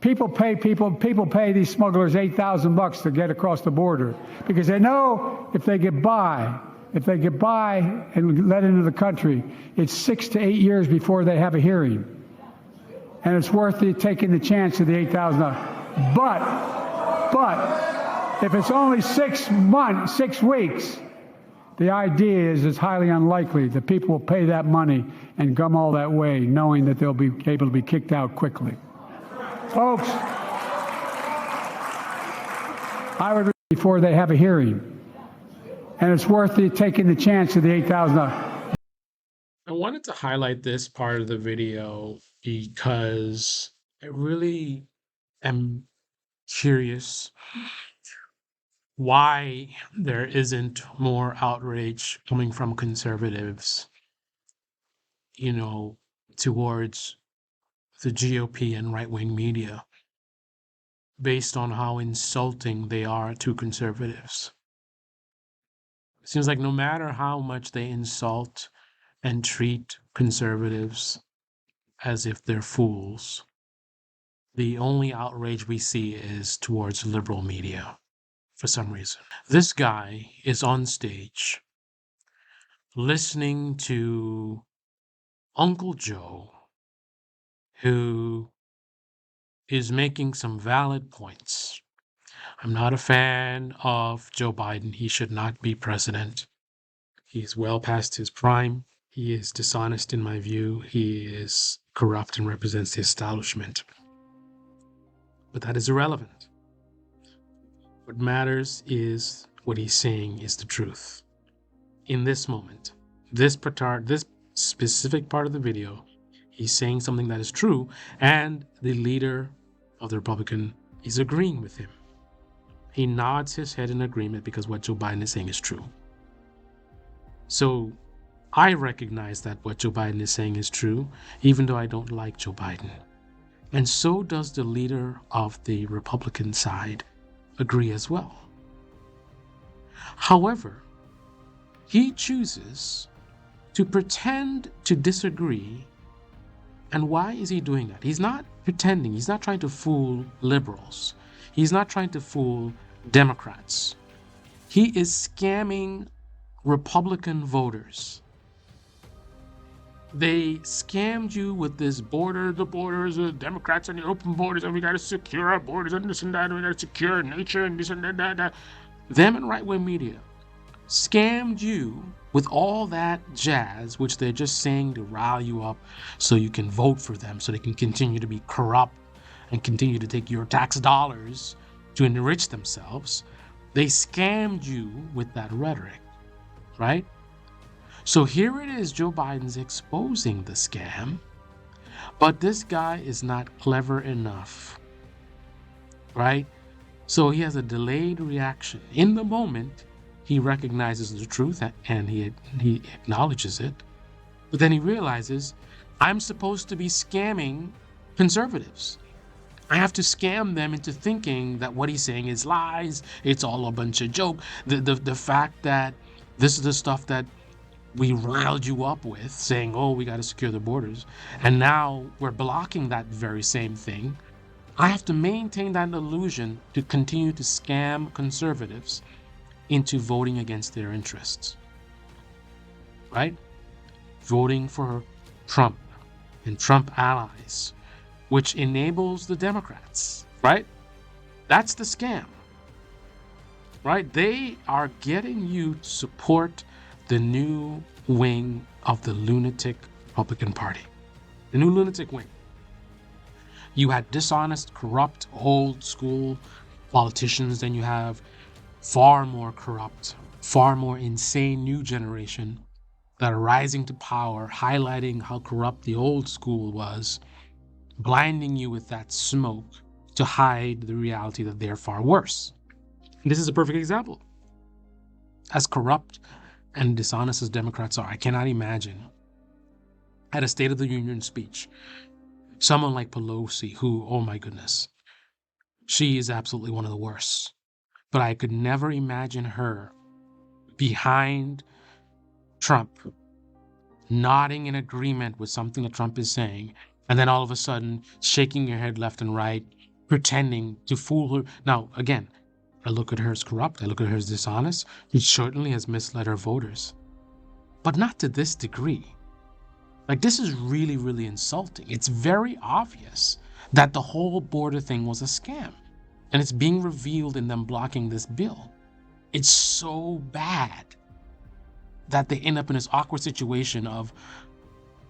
People pay these smugglers $8,000 to get across the border because they know if they get by and let into the country, it's 6 to 8 years before they have a hearing. And it's worth it taking the chance of the $8,000. But if it's only 6 weeks, the idea is it's highly unlikely that people will pay that money and come all that way knowing that they'll be able to be kicked out quickly. Folks, I would before they have a hearing. And it's worth it taking the chance of the $8,000. I wanted to highlight this part of the video because I really am curious why there isn't more outrage coming from conservatives, towards the GOP and right-wing media based on how insulting they are to conservatives. It seems like no matter how much they insult and treat conservatives as if they're fools, the only outrage we see is towards liberal media for some reason. This guy is on stage listening to Uncle Joe, who is making some valid points. I'm not a fan of Joe Biden. He should not be president. He's well past his prime. He is dishonest in my view. He is corrupt and represents the establishment. But that is irrelevant. What matters is what he's saying is the truth. In this moment, this specific part of the video, he's saying something that is true, and the leader of the Republican is agreeing with him. He nods his head in agreement because what Joe Biden is saying is true. So I recognize that what Joe Biden is saying is true, even though I don't like Joe Biden. And so does the leader of the Republican side agree as well. However, he chooses to pretend to disagree. And why is he doing that? He's not pretending. He's not trying to fool liberals. He's not trying to fool Democrats. He is scamming Republican voters. They scammed you with this border, the borders, the Democrats and the open borders, and we got to secure our borders and this and that, and we got to secure nature and this and that. Them and right-wing media scammed you with all that jazz, which they're just saying to rile you up so you can vote for them, so they can continue to be corrupt and continue to take your tax dollars to enrich themselves. They scammed you with that rhetoric, right? So here it is, Joe Biden's exposing the scam, but this guy is not clever enough, right? So he has a delayed reaction. In the moment, he recognizes the truth and he acknowledges it, but then he realizes, I'm supposed to be scamming conservatives. I have to scam them into thinking that what he's saying is lies. It's all a bunch of joke. The fact that this is the stuff that we riled you up with, saying, oh, we got to secure the borders, and now we're blocking that very same thing. I have to maintain that illusion to continue to scam conservatives into voting against their interests, right? Voting for Trump and Trump allies, which enables the Democrats, right? That's the scam, right? They are getting you to support the new wing of the lunatic Republican Party, the new lunatic wing. You had dishonest, corrupt, old school politicians, then you have far more corrupt, far more insane new generation that are rising to power, highlighting how corrupt the old school was, blinding you with that smoke to hide the reality that they're far worse. And this is a perfect example. As corrupt and dishonest as Democrats are, I cannot imagine at a State of the Union speech, someone like Pelosi, who, oh my goodness, she is absolutely one of the worst. But I could never imagine her behind Trump, nodding in agreement with something that Trump is saying, and then all of a sudden shaking your head left and right pretending to fool her. Now, again, I look at her as corrupt. I look at her as dishonest. She certainly has misled her voters, but not to this degree. Like, this is really, really insulting. It's very obvious that the whole border thing was a scam, and it's being revealed in them blocking this bill. It's so bad that they end up in this awkward situation of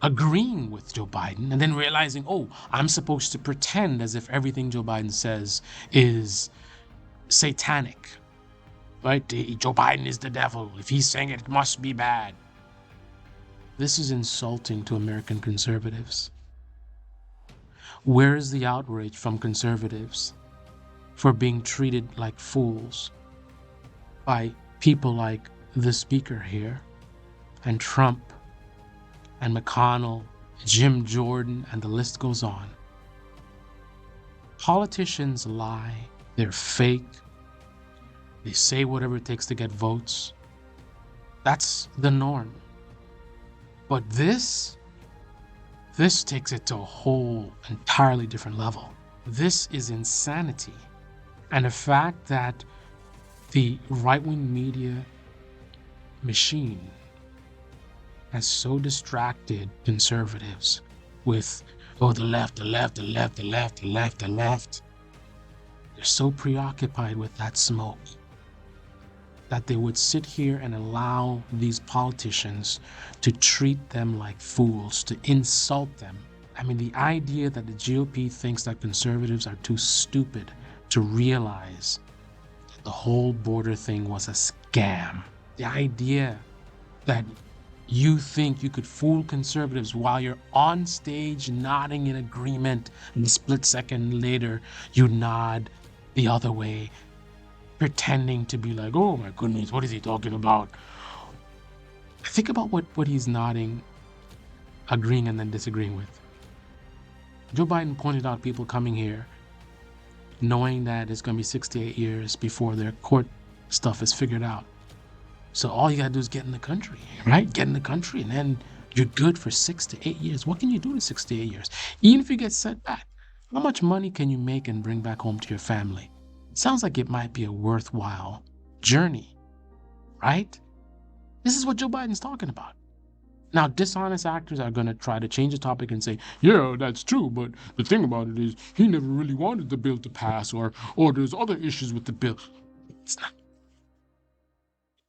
agreeing with Joe Biden and then realizing, oh, I'm supposed to pretend as if everything Joe Biden says is satanic, right? Joe Biden is the devil. If he's saying it, it must be bad. This is insulting to American conservatives. Where is the outrage from conservatives for being treated like fools by people like the speaker here, and Trump, and McConnell, Jim Jordan, and the list goes on? Politicians lie, they're fake, they say whatever it takes to get votes. That's the norm. But this takes it to a whole entirely different level. This is insanity. And the fact that the right-wing media machine has so distracted conservatives with, oh, the left. They're so preoccupied with that smoke that they would sit here and allow these politicians to treat them like fools, to insult them. I mean, the idea that the GOP thinks that conservatives are too stupid to realize that the whole border thing was a scam. The idea that you think you could fool conservatives while you're on stage nodding in agreement, and a split second later you nod the other way, pretending to be like, oh my goodness, what is he talking about? Think about what he's nodding, agreeing, and then disagreeing with. Joe Biden pointed out people coming here knowing that it's going to be 6 to 8 years before their court stuff is figured out. So all you got to do is get in the country, right? Get in the country, and then you're good for 6 to 8 years. What can you do in 6 to 8 years? Even if you get set back, how much money can you make and bring back home to your family? It sounds like it might be a worthwhile journey, right? This is what Joe Biden's talking about. Now, dishonest actors are going to try to change the topic and say, yeah, that's true, but the thing about it is he never really wanted the bill to pass, or there's other issues with the bill. It's not.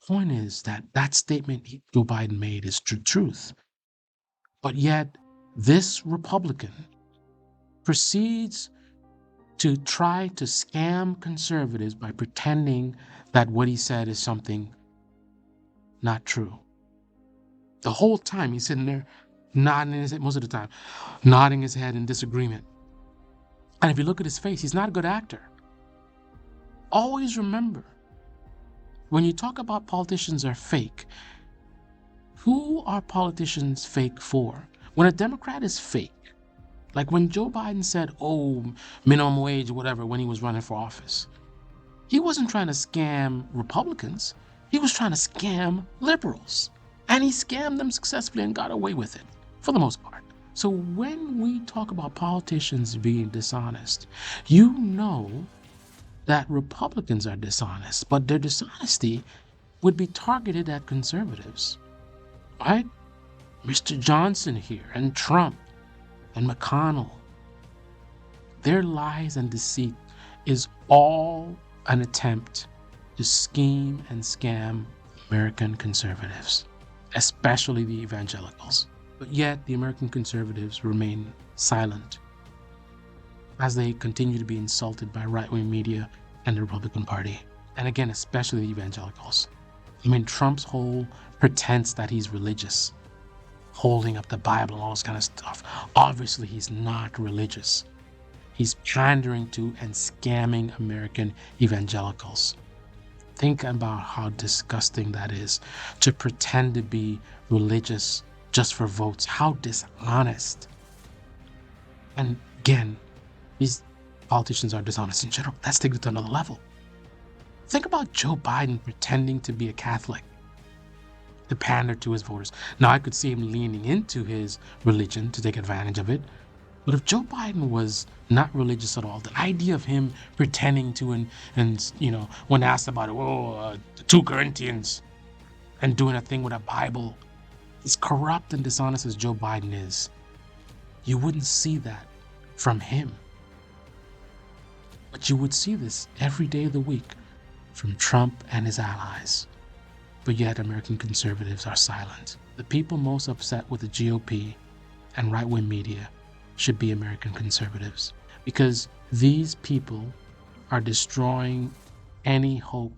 The point is that statement Joe Biden made is truth. But yet, this Republican proceeds to try to scam conservatives by pretending that what he said is something not true. The whole time he's sitting there nodding his head, most of the time, nodding his head in disagreement. And if you look at his face, he's not a good actor. Always remember, when you talk about politicians are fake, who are politicians fake for? When a Democrat is fake, like when Joe Biden said, oh, minimum wage, whatever, when he was running for office, he wasn't trying to scam Republicans. He was trying to scam liberals. And he scammed them successfully and got away with it, for the most part. So when we talk about politicians being dishonest, you know that Republicans are dishonest, but their dishonesty would be targeted at conservatives, right? Mr. Johnson here, and Trump, and McConnell. Their lies and deceit is all an attempt to scheme and scam American conservatives, especially the evangelicals. But yet the American conservatives remain silent as they continue to be insulted by right-wing media and the Republican Party. And again, especially the evangelicals. I mean, Trump's whole pretense that he's religious, holding up the Bible and all this kind of stuff. Obviously, he's not religious. He's pandering to and scamming American evangelicals. Think about how disgusting that is, to pretend to be religious just for votes. How dishonest. And again, these politicians are dishonest in general. Let's take it to another level. Think about Joe Biden pretending to be a Catholic to pander to his voters. Now, I could see him leaning into his religion to take advantage of it, But if Joe Biden was not religious at all, the idea of him pretending to and when asked about it, the 2 Corinthians, and doing a thing with a Bible, as corrupt and dishonest as Joe Biden is, you wouldn't see that from him. But you would see this every day of the week from Trump and his allies. But yet American conservatives are silent. The people most upset with the GOP and right-wing media should be American conservatives, because these people are destroying any hope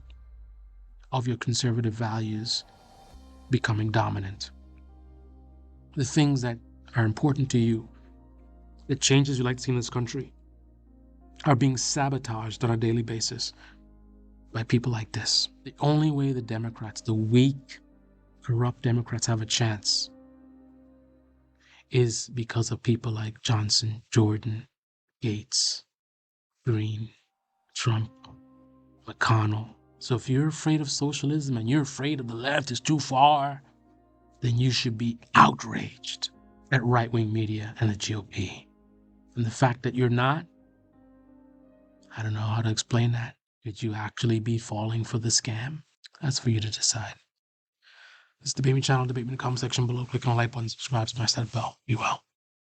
of your conservative values becoming dominant. The things that are important to you, the changes you like to see in this country, are being sabotaged on a daily basis by people like this. The only way the Democrats, the weak, corrupt Democrats, have a chance is because of people like Johnson, Jordan, Gates, Green, Trump, McConnell. So if you're afraid of socialism and you're afraid of the left is too far, then you should be outraged at right-wing media and the GOP. And the fact that you're not, I don't know how to explain that. Could you actually be falling for the scam? That's for you to decide. This is the Debate Me channel. Debate me in the comment section below. Click on the like button, subscribe, smash that bell. Be well.